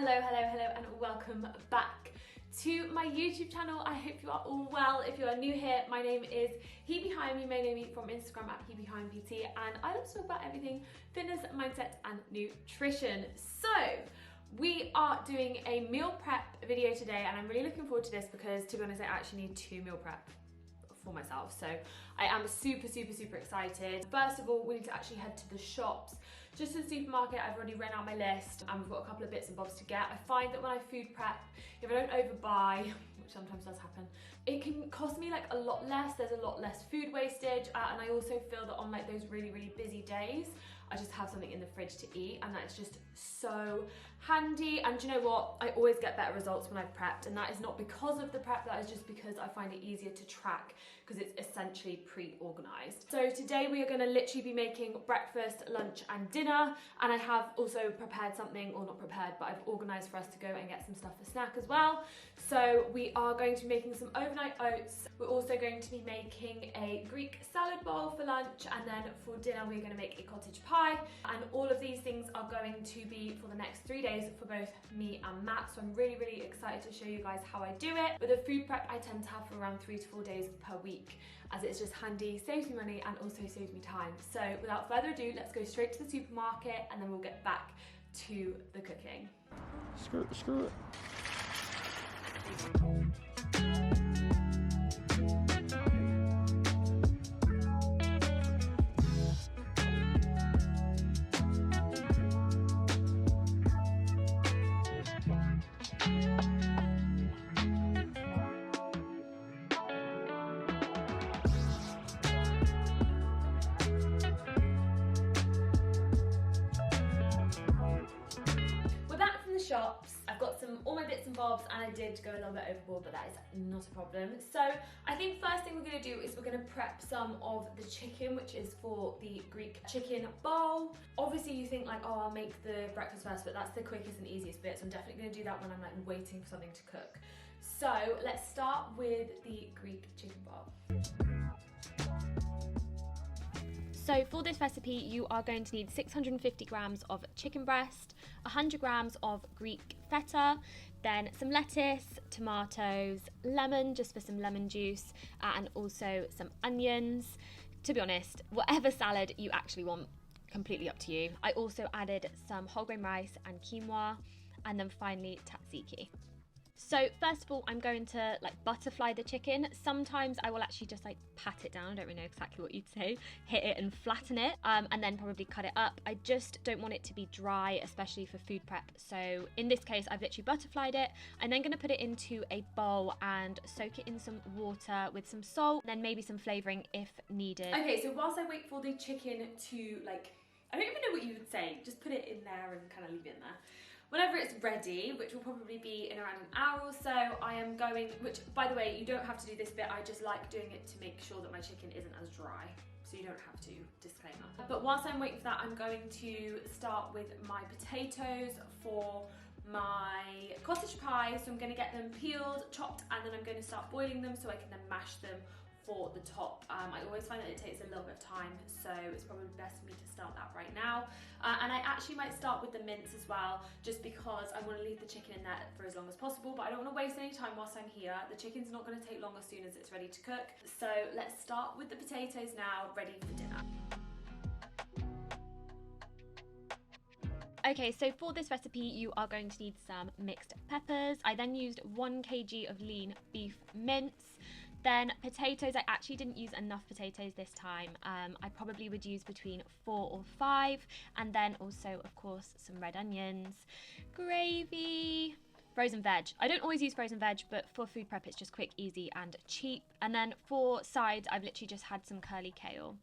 Hello, hello, hello, and welcome back to my YouTube channel. I hope you are all well. If you are new here, my name is Hebe Hyam. You may know me from Instagram at Hebe Hyam PT, and I love to talk about everything fitness, mindset, and nutrition. So, we are doing a meal prep video today, and I'm really looking forward to this because, to be honest, I actually need 2 meal prep for myself, so I am super excited. First of all, we need to actually head to the shops. Just to the supermarket, I've already run out my list and we've got a couple of bits and bobs to get. I find that when I food prep, if I don't overbuy, which sometimes does happen, it can cost me like a lot less. There's a lot less food wastage, and I also feel that on like those really busy days, I just have something in the fridge to eat, and that's just so handy. And do you know what? I always get better results when I've prepped, and that is not because of the prep, that is just because I find it easier to track because it's essentially pre-organized. So today we are gonna literally be making breakfast, lunch, and dinner, and I have also prepared something, or not prepared, but I've organized for us to go and get some stuff for snack as well. So we are going to be making some overnight oats. We're also going to be making a Greek salad bowl for lunch, and then for dinner we're gonna make a cottage pie. And all of these things are going to be for the next 3 days for both me and Matt. So I'm really excited to show you guys how I do it. But the food prep I tend to have for around 3 to 4 days per week, as it's just handy, saves me money, and also saves me time. So without further ado, let's go straight to the supermarket and then we'll get back to the cooking. Screw it. Shops. I've got all my bits and bobs, and I did go a little bit overboard, but that is not a problem. So I think first thing we're going to do is we're going to prep some of the chicken, which is for the Greek chicken bowl. Obviously you think like, oh, I'll make the breakfast first, but that's the quickest and easiest bit, so I'm definitely going to do that when I'm like waiting for something to cook. So let's start with the Greek chicken bowl. So for this recipe, you are going to need 650 grams of chicken breast, 100 grams of Greek feta, then some lettuce, tomatoes, lemon, just for some lemon juice, and also some onions. To be honest, whatever salad you actually want, completely up to you. I also added some whole grain rice and quinoa, and then finally tzatziki. So first of all, I'm going to like butterfly the chicken. Sometimes I will actually just like pat it down. I don't really know exactly what you'd say. Hit it and flatten it, and then probably cut it up. I just don't want it to be dry, especially for food prep. So in this case, I've literally butterflied it. I'm then gonna put it into a bowl and soak it in some water with some salt, then maybe some flavoring if needed. Okay, so whilst I wait for the chicken to like, I don't even know what you would say, just put it in there and kind of leave it in there. Whenever it's ready, which will probably be in around an hour or so, I am going, which by the way, you don't have to do this bit, I just like doing it to make sure that my chicken isn't as dry. So you don't have to, disclaimer. But whilst I'm waiting for that, I'm going to start with my potatoes for my cottage pie. So I'm gonna get them peeled, chopped, and then I'm gonna start boiling them so I can then mash them for the top. I always find that it takes a little bit of time, so it's probably best for me to start that right now. And I actually might start with the mince as well, just because I want to leave the chicken in there for as long as possible, but I don't want to waste any time whilst I'm here. The chicken's not going to take long as soon as it's ready to cook. So let's start with the potatoes now, ready for dinner. Okay, so for this recipe, you are going to need some mixed peppers. I then used 1 kg of lean beef mince. Then potatoes, I actually didn't use enough potatoes this time. I probably would use between 4 or 5. And then also, of course, some red onions, gravy, frozen veg. I don't always use frozen veg, but for food prep, it's just quick, easy, and cheap. And then for sides, I've literally just had some curly kale.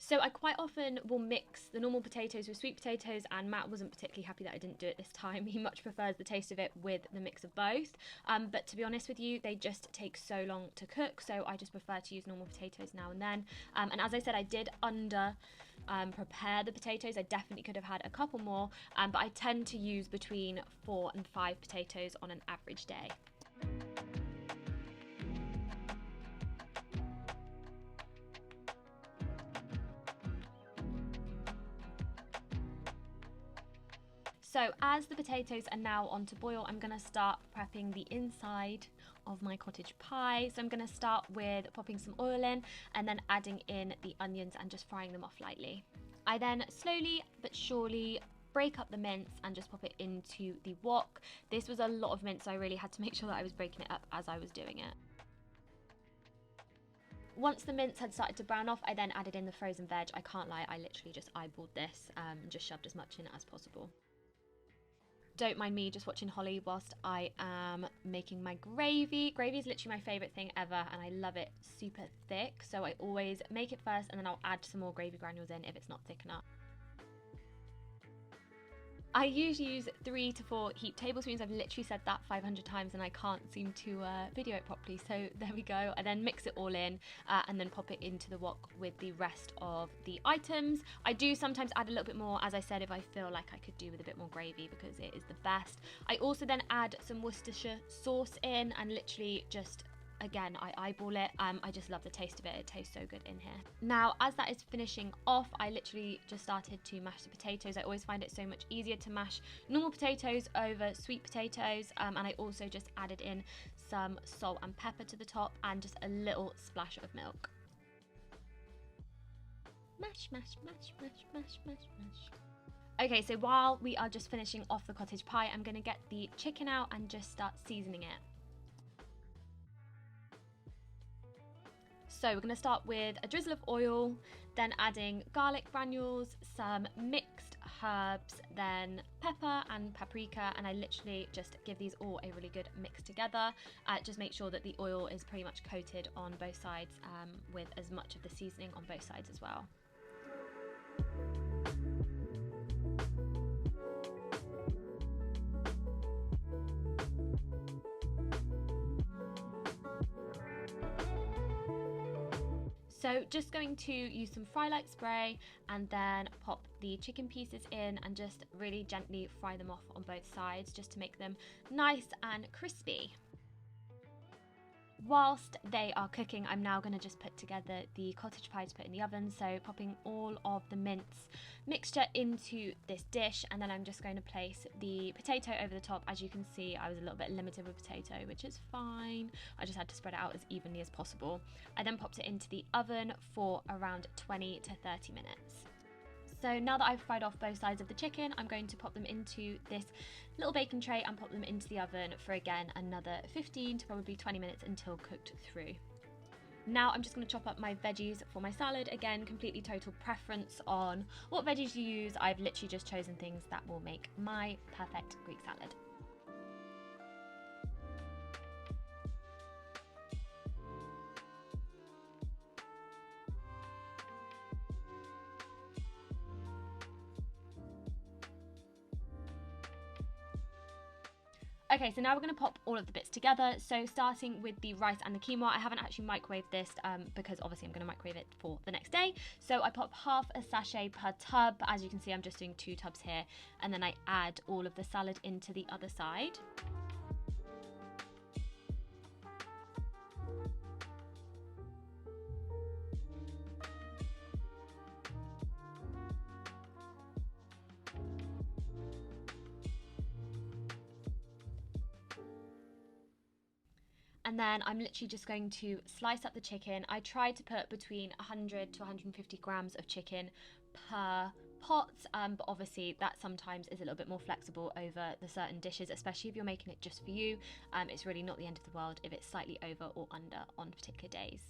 So I quite often will mix the normal potatoes with sweet potatoes, and Matt wasn't particularly happy that I didn't do it this time. He much prefers the taste of it with the mix of both. But to be honest with you, they just take so long to cook, so I just prefer to use normal potatoes now and then. And as I said, I did prepare the potatoes. I definitely could have had a couple more, but I tend to use between 4 and 5 potatoes on an average day. So as the potatoes are now on to boil, I'm going to start prepping the inside of my cottage pie. So I'm going to start with popping some oil in and then adding in the onions and just frying them off lightly. I then slowly but surely break up the mince and just pop it into the wok. This was a lot of mince, so I really had to make sure that I was breaking it up as I was doing it. Once the mince had started to brown off, I then added in the frozen veg. I can't lie, I literally just eyeballed this and just shoved as much in as possible. Don't mind me just watching Holly whilst I am making my gravy. Gravy is literally my favourite thing ever and I love it super thick. So I always make it first and then I'll add some more gravy granules in if it's not thick enough. I usually use 3 to 4 heaped tablespoons. I've literally said that 500 times and I can't seem to video it properly. So there we go. I then mix it all in and then pop it into the wok with the rest of the items. I do sometimes add a little bit more, as I said, if I feel like I could do with a bit more gravy because it is the best. I also then add some Worcestershire sauce in and literally just, again, I eyeball it. I just love the taste of it. It tastes so good in here. Now, as that is finishing off, I literally just started to mash the potatoes. I always find it so much easier to mash normal potatoes over sweet potatoes. And I also just added in some salt and pepper to the top and just a little splash of milk. Mash, mash, mash, mash, mash, mash, mash. Okay, so while we are just finishing off the cottage pie, I'm gonna get the chicken out and just start seasoning it. So we're going to start with a drizzle of oil, then adding garlic granules, some mixed herbs, then pepper and paprika, and I literally just give these all a really good mix together. Just make sure that the oil is pretty much coated on both sides with as much of the seasoning on both sides as well. So just going to use some fry light spray and then pop the chicken pieces in and just really gently fry them off on both sides just to make them nice and crispy. Whilst they are cooking, I'm now going to just put together the cottage pie to put in the oven. So popping all of the mince mixture into this dish, and then I'm just going to place the potato over the top. As you can see, I was a little bit limited with potato, which is fine. I just had to spread it out as evenly as possible. I then popped it into the oven for around 20 to 30 minutes. So now that I've fried off both sides of the chicken, I'm going to pop them into this little baking tray and pop them into the oven for, again, another 15 to probably 20 minutes until cooked through. Now I'm just going to chop up my veggies for my salad. Again, completely total preference on what veggies you use. I've literally just chosen things that will make my perfect Greek salad. Okay, so now we're going to pop all of the bits together. So starting with the rice and the quinoa, I haven't actually microwaved this because obviously I'm going to microwave it for the next day. So I pop half a sachet per tub. As you can see, I'm just doing 2 tubs here. And then I add all of the salad into the other side. And then I'm literally just going to slice up the chicken. I try to put between 100 to 150 grams of chicken per pot, but obviously that sometimes is a little bit more flexible over the certain dishes, especially if you're making it just for you. It's really not the end of the world if it's slightly over or under on particular days.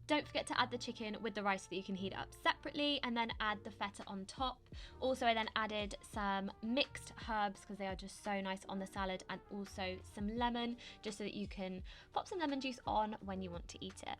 Don't forget to add the chicken with the rice so that you can heat it up separately, and then add the feta on top. Also, I then added some mixed herbs because they are just so nice on the salad, and also some lemon just so that you can pop some lemon juice on when you want to eat it.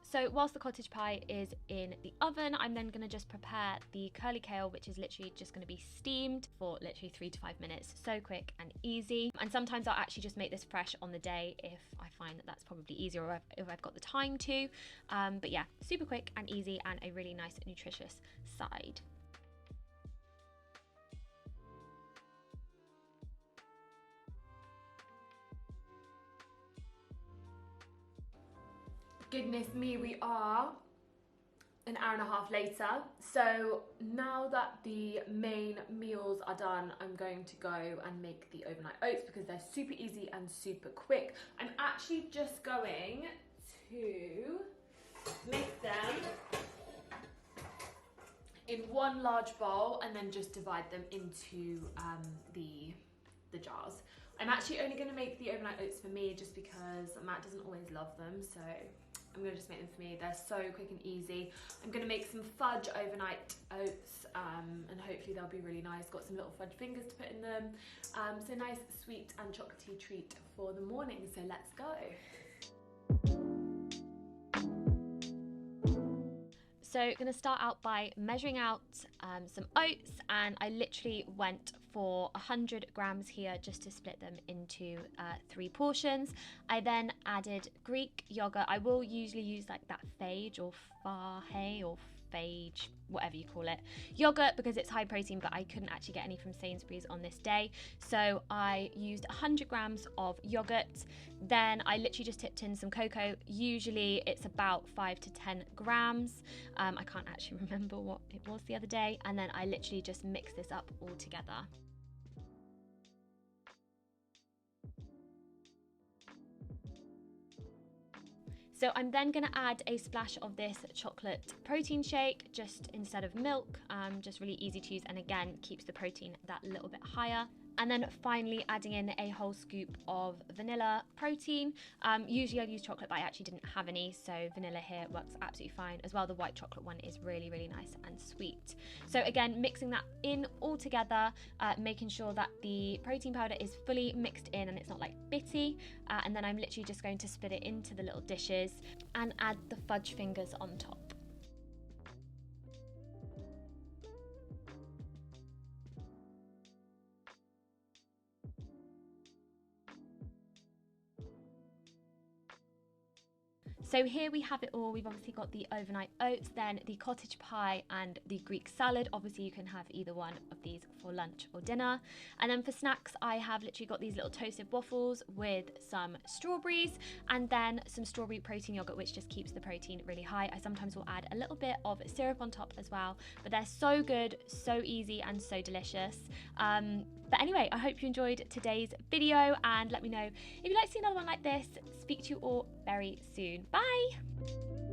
So whilst the cottage pie is in the oven, I'm then going to just prepare the curly kale, which is literally just going to be steamed for literally 3 to 5 minutes. So quick and easy. And sometimes I'll actually just make this fresh on the day if I find that that's probably easier, or if I've got the time to. But yeah, super quick and easy, and a really nice nutritious side. Goodness me, we are an hour and a half later. So now that the main meals are done, I'm going to go and make the overnight oats because they're super easy and super quick. I'm actually just going to make them in one large bowl and then just divide them into the jars. I'm actually only going to make the overnight oats for me just because Matt doesn't always love them, so I'm going to just make them for me. They're so quick and easy. I'm going to make some fudge overnight oats and hopefully they'll be really nice. Got some little fudge fingers to put in them. So nice sweet and chocolatey treat for the morning, so let's go. So I'm going to start out by measuring out some oats, and I literally went for 100 grams here just to split them into 3 portions. I then added Greek yogurt. I will usually use like that phage or farhay or phage, whatever you call it, yogurt because it's high protein, but I couldn't actually get any from Sainsbury's on this day. So I used 100 grams of yogurt. Then I literally just tipped in some cocoa. Usually it's about 5 to 10 grams. I can't actually remember what it was the other day. And then I literally just mix this up all together. So I'm then going to add a splash of this chocolate protein shake, just instead of milk, just really easy to use, and again keeps the protein that little bit higher. And then finally adding in a whole scoop of vanilla protein. Usually I'd use chocolate, but I actually didn't have any, so vanilla here works absolutely fine. As well, the white chocolate one is really, really nice and sweet. So again, mixing that in all together, making sure that the protein powder is fully mixed in and it's not like bitty. And then I'm literally just going to split it into the little dishes and add the fudge fingers on top. So here we have it all. We've obviously got the overnight oats, then the cottage pie and the Greek salad. Obviously you can have either one of these for lunch or dinner. And then for snacks, I have literally got these little toasted waffles with some strawberries and then some strawberry protein yogurt, which just keeps the protein really high. I sometimes will add a little bit of syrup on top as well, but they're so good, so easy and so delicious. But anyway, I hope you enjoyed today's video and let me know if you'd like to see another one like this. Speak to you all very soon. Bye!